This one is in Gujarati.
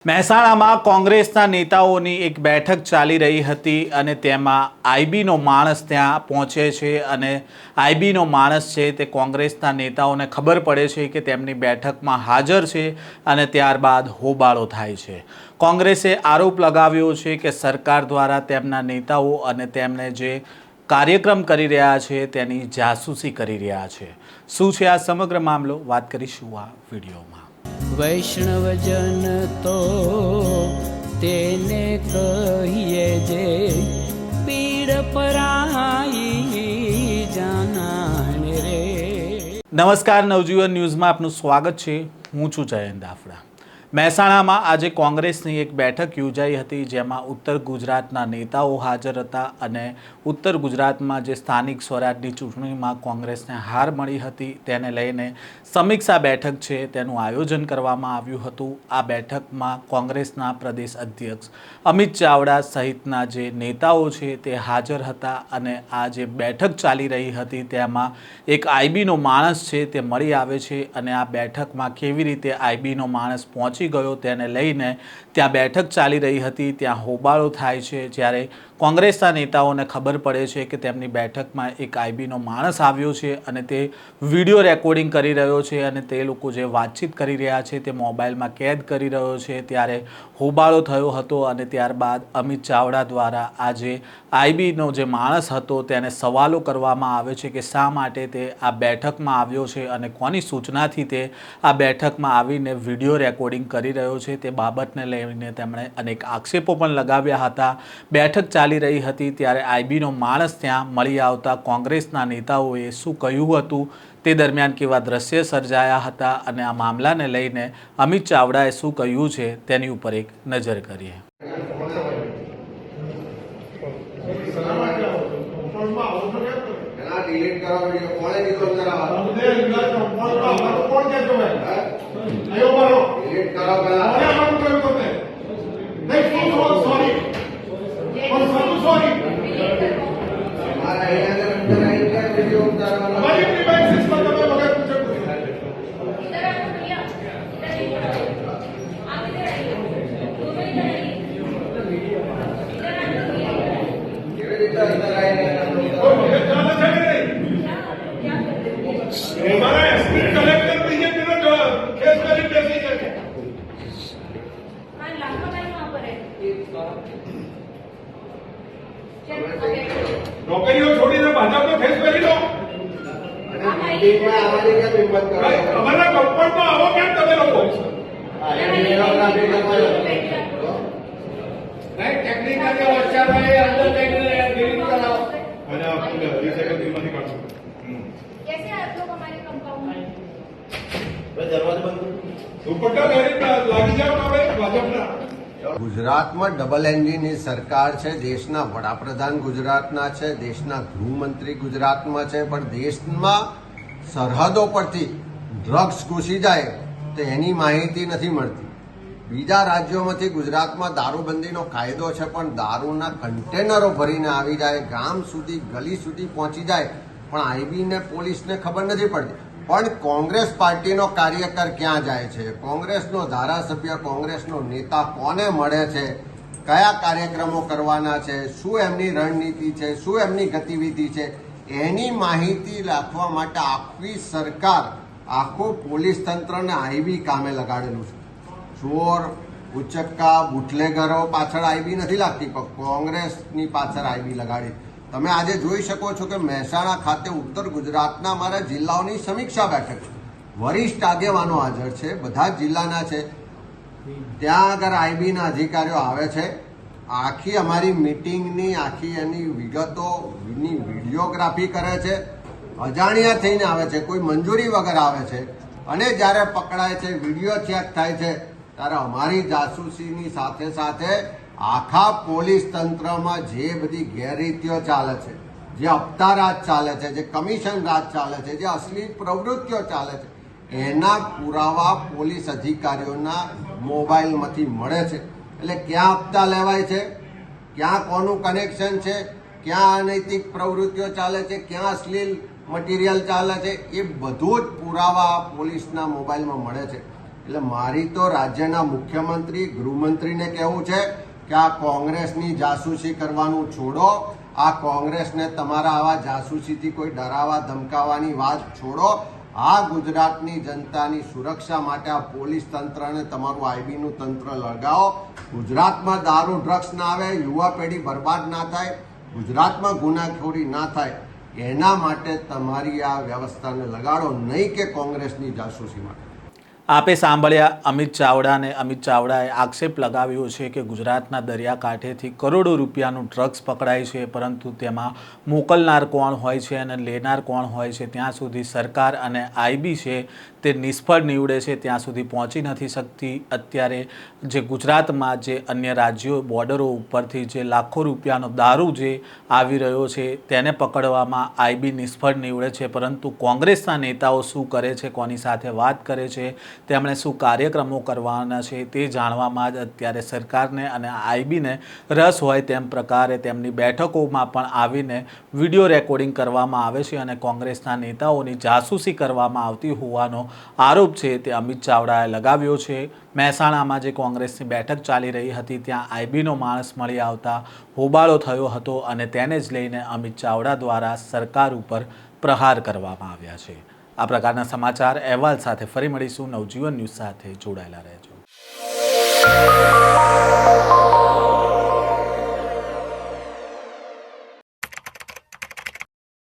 મહેસાણામાં કોંગ્રેસના નેતાઓની એક બેઠક ચાલી રહી હતી અને તેમાં આઈબીનો માણસ ત્યાં પહોંચે છે અને આઈબીનો માણસ છે તે કોંગ્રેસના નેતાઓને ખબર પડે છે કે તેમની બેઠકમાં હાજર છે અને ત્યારબાદ હોબાળો થાય છે। કોંગ્રેસે આરોપ લગાવ્યો છે કે સરકાર દ્વારા તેમના નેતાઓ અને તેમને જે કાર્યક્રમ કરી રહ્યા છે તેની જાસૂસી કરી રહ્યા છે। શું છે આ સમગ્ર મામલો, વાત કરીશું આ વિડીયોમાં। વૈષ્ણવજન તો તેને કહીએ જે પીડ પરાઈ જાનાને રે। નમસ્કાર, નવજીવન ન્યૂઝમાં આપનું સ્વાગત છે। હું છું જયંત દાફડા। મહેસાણામાં આજે કોંગ્રેસની એક બેઠક યોજાઈ હતી જેમાં ઉત્તર ગુજરાતના નેતાઓ હાજર હતા અને ઉત્તર ગુજરાતમાં જે સ્થાનિક સ્વરાજની ચૂંટણીમાં કોંગ્રેસને હાર મળી હતી તેને લઈને સમીક્ષા બેઠક છે તેનું આયોજન કરવામાં આવ્યું હતું। આ બેઠકમાં કોંગ્રેસના પ્રદેશ અધ્યક્ષ અમિત ચાવડા સહિતના જે નેતાઓ છે તે હાજર હતા અને આ જે બેઠક ચાલી રહી હતી તેમાં એક આઈબીનો માણસ છે તે મળી આવે છે અને આ બેઠકમાં કેવી રીતે આઈબીનો માણસ પહોંચી ગયો તેને લઈને ત્યાં બેઠક ચાલી રહી હતી, ત્યાં હોબાળો થાય છે। જ્યારે કોંગ્રેસના નેતાઓને ખબર પડે છે કે તેમની બેઠકમાં એક આઈબીનો માણસ આવ્યો છે અને તે વિડીયો રેકોર્ડિંગ કરી રહ્યો છે અને તે લોકો જે વાતચીત કરી રહ્યા છે તે મોબાઈલમાં કેદ કરી રહ્યો છે, ત્યારે હોબાળો થયો હતો અને ત્યારબાદ અમિત ચાવડા દ્વારા આ જે આઈબીનો જે માણસ હતો તેને સવાલો કરવામાં આવે છે કે શા માટે તે આ બેઠકમાં આવ્યો છે અને કોની સૂચનાથી તે આ બેઠકમાં આવીને વિડીયો રેકોર્ડિંગ કરી રહ્યો છે। તે બાબતને લઈને તેમણે અનેક આક્ષેપો પણ લગાવ્યા હતા। બેઠક ચાલી રહી હતી ત્યારે આઈબીનો માણસ ત્યાં મળી આવતા કોંગ્રેસના નેતાઓએ શું કહ્યું હતું તે દરમિયાન કેવા દ્રશ્ય સર્જાયા હતા અને આ મામલાને લઈને અમિત ચાવડાએ શું કહ્યું છે તેની ઉપર એક નજર કરીએ। નોકરીઓ છોડીને ભાજપનો ફેસ કરી લો। અમારા કંપનમાં આવો કેમ તમે લોકો? ટેકનિકલ હોશિયાર હોય અંદર જઈને ડિલીટ કરાવો અને આપણે 20 સેકન્ડ માંથી કાઢો। कैसे आप लोग हमारे कंपाउंड में દરવાજો બંધ દુપટ્ટા પહેરી લાગી જાવ હવે ભાજપના। ગુજરાતમાં ડબલ એન્જિનની સરકાર છે। દેશના વડાપ્રધાન ગુજરાતના છે, દેશના ગૃહમંત્રી ગુજરાતમાં છે, પણ દેશમાં સરહદો પરથી ડ્રગ્સ ઘૂસી જાય તો એની માહિતી નથી મળતી। બીજા રાજ્યોમાંથી ગુજરાતમાં દારૂબંધીનો કાયદો છે પણ દારૂના કન્ટેનરો ભરીને આવી જાય, ગામ સુધી ગલી સુધી પહોંચી જાય પણ આઈબીને પોલીસને ખબર નથી પડતી। પણ કોંગ્રેસ પાર્ટીનો કાર્યકર ક્યાં જાય છે, કોંગ્રેસનો ધારાસભ્ય, કોંગ્રેસનો નેતા કોને મળે છે, કયા કાર્યક્રમો કરવાના છે, શું એમની રણનીતિ છે, શું એમની ગતિવિધિ છે, એની માહિતી રાખવા માટે આખી સરકાર, આખું પોલીસ તંત્રને આઈબી કામે લગાડેલું છે। ચોર, ઉચક્કા, બુટલેગરો પાછળ આઈબી નથી લાગતી પણ કોંગ્રેસની પાછળ આઈબી લગાડી। તમે આજે જોઈ શકો છો કે મહેસાણા ખાતે ઉત્તર ગુજરાતના અમારા જિલ્લાઓની સમીક્ષા બેઠક છે, વરિષ્ઠ આગેવાનો હાજર છે, બધા જ જિલ્લાના છે। ત્યાં આગળ આઈબીના અધિકારીઓ આવે છે, આખી અમારી મિટિંગની આખી એની વિગતોની વિડીયોગ્રાફી કરે છે, અજાણ્યા થઈને આવે છે, કોઈ મંજૂરી વગર આવે છે અને જ્યારે પકડાય છે, વિડીયો ચેક થાય છે ત્યારે અમારી જાસૂસીની સાથે સાથે આખા પોલીસ તંત્રમાં જે બધી ગેરરીતિઓ ચાલે છે, જે હપ્તા રાજ ચાલે છે, જે કમિશન રાજ ચાલે છે, જે અશ્લીલ પ્રવૃત્તિઓ ચાલે છે એના પુરાવા પોલીસ અધિકારીઓના મોબાઈલમાંથી મળે છે। એટલે ક્યાં હપ્તા લેવાય છે, ક્યાં કોનું કનેક્શન છે, ક્યાં અનૈતિક પ્રવૃત્તિઓ ચાલે છે, ક્યાં અશ્લીલ મટીરિયલ ચાલે છે, એ બધું જ પુરાવા પોલીસના મોબાઈલમાં મળે છે। એટલે મારી તો રાજ્યના મુખ્યમંત્રી ગૃહમંત્રીને કહેવું છે કે આ કોંગ્રેસની જાસૂસી કરવાનું છોડો. આ કોંગ્રેસને તમારા આવા જાસૂસીથી કોઈ ડરાવા ધમકાવવાની વાત છોડો. આ ગુજરાતની જનતાની સુરક્ષા માટે આ પોલીસ તંત્રને તમારું આઈબીનું તંત્ર લગાવો. ગુજરાતમાં દારૂ ડ્રગ્સ ના આવે, યુવા પેઢી બરબાદ ના થાય, ગુજરાતમાં ગુનાખોરી ના થાય, એના માટે તમારી આ વ્યવસ્થાને લગાડો, નહીં કે કોંગ્રેસની જાસૂસી માટે. આપે સાંભળ્યા અમિત ચાવડાને. અમિત ચાવડાએ આક્ષેપ લગાવ્યો છે કે ગુજરાતના દરિયાકાંઠેથી કરોડો રૂપિયાનું ડ્રગ્સ પકડાય છે, પરંતુ તેમાં મોકલનાર કોણ હોય છે અને લેનાર કોણ હોય છે ત્યાં સુધી સરકાર અને આઈબી છે તે નિષ્ફળ નીવડે છે, ત્યાં સુધી પહોંચી નથી શકતી. અત્યારે જે ગુજરાતમાં જે અન્ય રાજ્યો બોર્ડરો ઉપરથી જે લાખો રૂપિયાનો દારૂ જે આવી રહ્યો છે તેને પકડવામાં આઈબી નિષ્ફળ નીવડે છે, પરંતુ કોંગ્રેસના નેતાઓ શું કરે છે, કોની સાથે વાત કરે છે, તેમણે શું કાર્યક્રમો કરવાના છે તે જાણવામાં જ અત્યારે સરકારને અને આઈબીને રસ હોય તેમ પ્રકારે તેમની બેઠકોમાં પણ આવીને વિડીયો રેકોર્ડિંગ કરવામાં આવે છે અને કોંગ્રેસના નેતાઓની જાસૂસી કરવામાં આવતી હોવાનો આરોપ છે તે અમિત ચાવડાએ લગાવ્યો છે. મહેસાણામાં જે કોંગ્રેસની બેઠક ચાલી રહી હતી ત્યાં આઈબીનો માણસ મળી આવતા હોબાળો થયો હતો અને તેને જ લઈને અમિત ચાવડા દ્વારા સરકાર ઉપર પ્રહાર કરવામાં આવ્યા છે. આ પ્રકારના સમાચાર અહેવાલ સાથે ફરી મળીશું. નવજીવન ન્યૂઝ સાથે જોડાયેલા રહેજો.